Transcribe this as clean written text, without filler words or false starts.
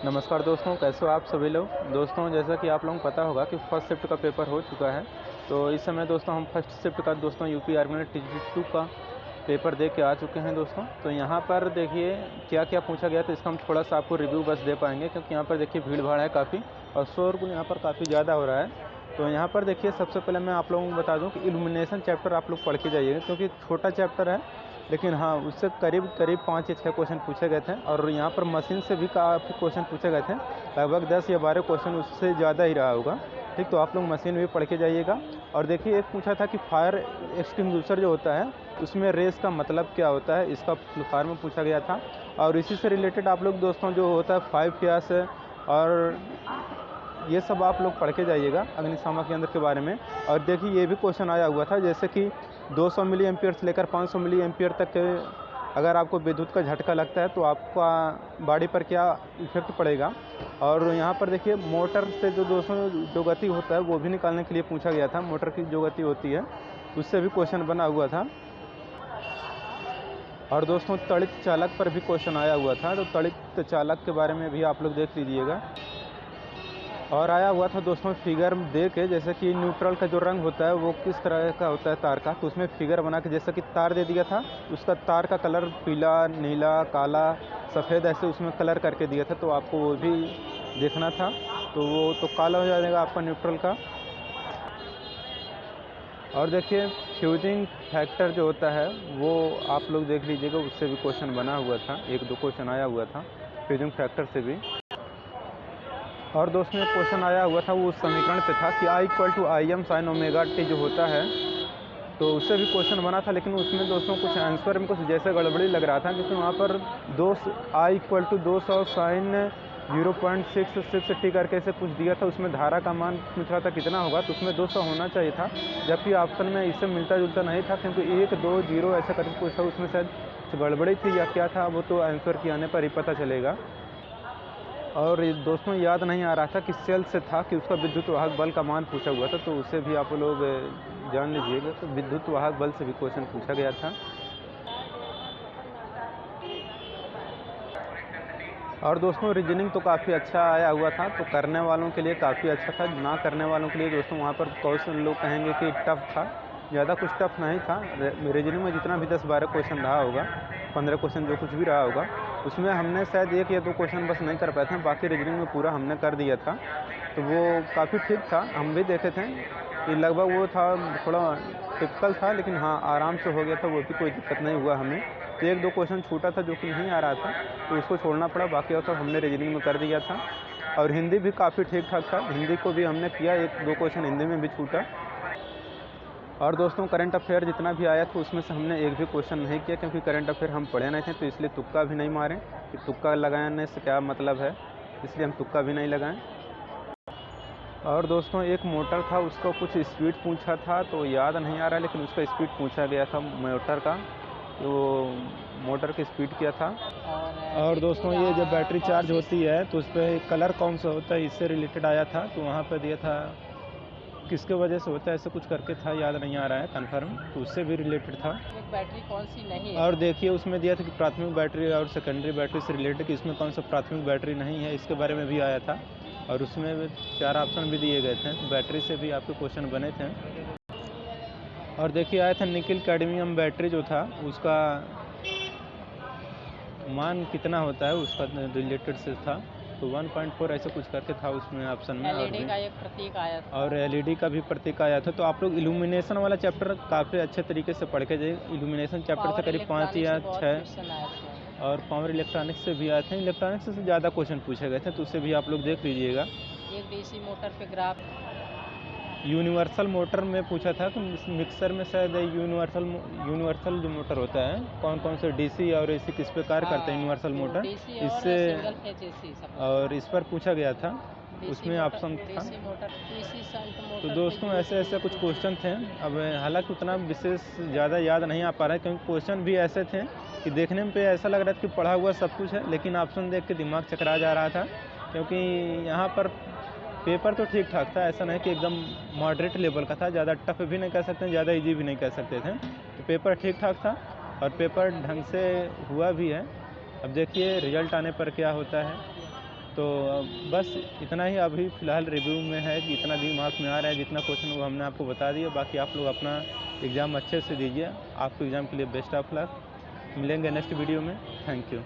नमस्कार दोस्तों, कैसे हो आप सभी लोग। दोस्तों, जैसा कि आप लोगों को पता होगा कि फर्स्ट शिफ्ट का पेपर हो चुका है। तो इस समय दोस्तों हम फर्स्ट शिफ्ट का दोस्तों यूपी आर्मी में TG2 का पेपर दे के आ चुके हैं दोस्तों। तो यहाँ पर देखिए क्या क्या पूछा गया, तो इसका हम थोड़ा सा आपको रिव्यू बस दे पाएंगे, क्योंकि यहाँ पर देखिए भीड़ भाड़ है काफ़ी और शोरगुल यहाँ पर काफ़ी ज़्यादा हो रहा है। तो यहाँ पर देखिए सबसे पहले मैं आप लोगों को बता दूँ कि इल्यूमिनेशन चैप्टर आप लोग पढ़ के जाइएगा, क्योंकि छोटा चैप्टर है, लेकिन हाँ उससे करीब करीब 5 या 6 क्वेश्चन पूछे गए थे। और यहाँ पर मशीन से भी काफ़ी क्वेश्चन पूछे गए थे, लगभग 10 या 12 क्वेश्चन उससे ज़्यादा ही रहा होगा। ठीक, तो आप लोग मशीन भी पढ़ के जाइएगा। और देखिए एक पूछा था कि फायर एक्सटिंग्विशर जो होता है उसमें रेस का मतलब क्या होता है, इसका फायर में पूछा गया था। और इसी से रिलेटेड आप लोग दोस्तों जो होता है 5 प्यास और ये सब आप लोग पढ़ के जाइएगा अग्निशामक यंत्र के बारे में। और देखिए ये भी क्वेश्चन आया हुआ था, जैसे कि 200 मिली एम्पियर से लेकर 500 मिली एम्पियर तक के अगर आपको विद्युत का झटका लगता है तो आपका बॉडी पर क्या इफेक्ट पड़ेगा। और यहाँ पर देखिए मोटर से जो दोस्तों जो गति होता है वो भी निकालने के लिए पूछा गया था, मोटर की जो गति होती है उससे भी क्वेश्चन बना हुआ था। और दोस्तों तड़ित चालक पर भी क्वेश्चन आया हुआ था, तो तड़ित चालक के बारे में भी आप लोग देख लीजिएगा। और आया हुआ था दोस्तों फिगर दे के, जैसे कि न्यूट्रल का जो रंग होता है वो किस तरह का होता है तार का, तो उसमें फिगर बना के जैसा कि तार दे दिया था, उसका तार का कलर पीला, नीला, काला, सफ़ेद ऐसे उसमें कलर करके दिया था, तो आपको वो भी देखना था। तो वो तो काला हो जाएगा आपका न्यूट्रल का। और देखिए फ्यूजिंग फैक्टर जो होता है वो आप लोग देख लीजिएगा, उससे भी क्वेश्चन बना हुआ था, 1-2 क्वेश्चन आया हुआ था फ्यूजिंग फैक्टर से भी। और दोस्तों एक क्वेश्चन आया हुआ था वो उस समीकरण पे था कि I = Im sin ω t जो होता है, तो उससे भी क्वेश्चन बना था। लेकिन उसमें दोस्तों कुछ आंसर में कुछ जैसे गड़बड़ी लग रहा था, क्योंकि वहाँ पर I = 200 sin 0.66t करके से कुछ दिया था, उसमें धारा का मान पूछ रहा था कितना होगा, तो उसमें 200 होना चाहिए था, जबकि ऑप्शन में इससे मिलता जुलता नहीं था, क्योंकि 1, 2, 0 ऐसा करके कुछ था, उसमें शायद गड़बड़ी थी या क्या था, वो तो आंसर के आने पर ही पता चलेगा। और दोस्तों याद नहीं आ रहा था कि सेल से था कि उसका विद्युत वाहक बल का मान पूछा हुआ था, तो उसे भी आप लोग जान लीजिएगा। तो विद्युत वाहक बल से भी क्वेश्चन पूछा गया था। और दोस्तों रीजनिंग तो काफ़ी अच्छा आया हुआ था, तो करने वालों के लिए काफ़ी अच्छा था, ना करने वालों के लिए दोस्तों वहाँ पर क्वेश्चन लोग कहेंगे कि टफ था, ज़्यादा कुछ टफ नहीं था। रीजनिंग में जितना भी 10-12 क्वेश्चन रहा होगा, 15 क्वेश्चन जो कुछ भी रहा होगा, उसमें हमने शायद 1 या 2 क्वेश्चन बस नहीं कर पाए थे, बाकी रीजनिंग में पूरा हमने कर दिया था। तो वो काफ़ी ठीक था, हम भी देखे थे कि लगभग वो था, थोड़ा टिपिकल था, लेकिन हाँ आराम से हो गया था, वो भी कोई दिक्कत नहीं हुआ हमें। तो 1-2 क्वेश्चन छूटा था जो कि नहीं आ रहा था, तो उसको छोड़ना पड़ा, बाकी और सब हमने रीजनिंग में कर दिया था। और हिंदी भी काफ़ी ठीक ठाक था, हिंदी को भी हमने किया, 1-2 क्वेश्चन हिंदी में भी छूटा। और दोस्तों करंट अफेयर जितना भी आया था उसमें से हमने एक भी क्वेश्चन नहीं किया, क्योंकि करंट अफेयर हम पढ़े नहीं थे, तो इसलिए तुक्का भी नहीं मारें कि तुक्का लगाने से क्या मतलब है, इसलिए हम तुक्का भी नहीं लगाएं। और दोस्तों एक मोटर था, उसका कुछ स्पीड पूछा था, तो याद नहीं आ रहा, लेकिन उसका स्पीड पूछा गया था मोटर का, तो मोटर की स्पीड क्या था। और दोस्तों ये जब बैटरी चार्ज होती है तो उस पर कलर कौन सा होता है, इससे रिलेटेड आया था, तो वहाँ पर दिया था किसके वजह से होता है, ऐसा कुछ करके था, याद नहीं आ रहा है कन्फर्म, तो उससे भी रिलेटेड था। एक बैटरी कौन सी नहीं है। और देखिए उसमें दिया था कि प्राथमिक बैटरी और सेकेंडरी बैटरी से रिलेटेड, कि इसमें कौन सा प्राथमिक बैटरी नहीं है, इसके बारे में भी आया था। और उसमें 4 ऑप्शन भी दिए गए थे, तो बैटरी से भी आपके क्वेश्चन बने थे। और देखिए आया था निकिल कैडमियम बैटरी जो था उसका मान कितना होता है, उसका रिलेटेड से था, तो 1.4 ऐसे कुछ करके था उसमें ऑप्शन में। एलईडी का एक प्रतीक आया था, और एलईडी का भी प्रतीक आया था। तो आप लोग इल्यूमिनेशन वाला चैप्टर काफ़ी अच्छे तरीके से पढ़ के जाइए। इल्यूमिनेशन चैप्टर से करीब 5 या 6 और पावर इलेक्ट्रॉनिक्स से भी आए थे, इलेक्ट्रॉनिक्स से ज़्यादा क्वेश्चन पूछे गए थे, तो उससे भी आप लोग देख लीजिएगा। एक डीसी मोटर पे ग्राफ, यूनिवर्सल मोटर में पूछा था कि मिक्सर में शायद यूनिवर्सल जो मोटर होता है, कौन कौन से डीसी और एसी किस पे कार्य करते हैं यूनिवर्सल मोटर, इससे और इस पर पूछा गया था, उसमें ऑप्शन था। तो दोस्तों ऐसे ऐसे कुछ क्वेश्चन थे। अब हालांकि उतना विशेष ज़्यादा याद नहीं आ पा रहा है, क्योंकि क्वेश्चन भी ऐसे थे कि देखने में ऐसा लग रहा था कि पढ़ा हुआ सब कुछ है, लेकिन ऑप्शन देख के दिमाग चकरा जा रहा था, क्योंकि यहाँ पर पेपर तो ठीक ठाक था, ऐसा नहीं कि एकदम मॉडरेट लेवल का था, ज़्यादा टफ भी नहीं कह सकते, ज़्यादा इजी भी नहीं कह सकते थे, तो पेपर ठीक ठाक था और पेपर ढंग से हुआ भी है। अब देखिए रिजल्ट आने पर क्या होता है। तो बस इतना ही अभी फ़िलहाल रिव्यू में है कि इतना दिमाग में आ रहा है, जितना क्वेश्चन वो हमने आपको बता दिया। बाकी आप लोग अपना एग्ज़ाम अच्छे से दीजिए। आपको एग्ज़ाम के लिए बेस्ट ऑफ लक। मिलेंगे नेक्स्ट वीडियो में। Thank you.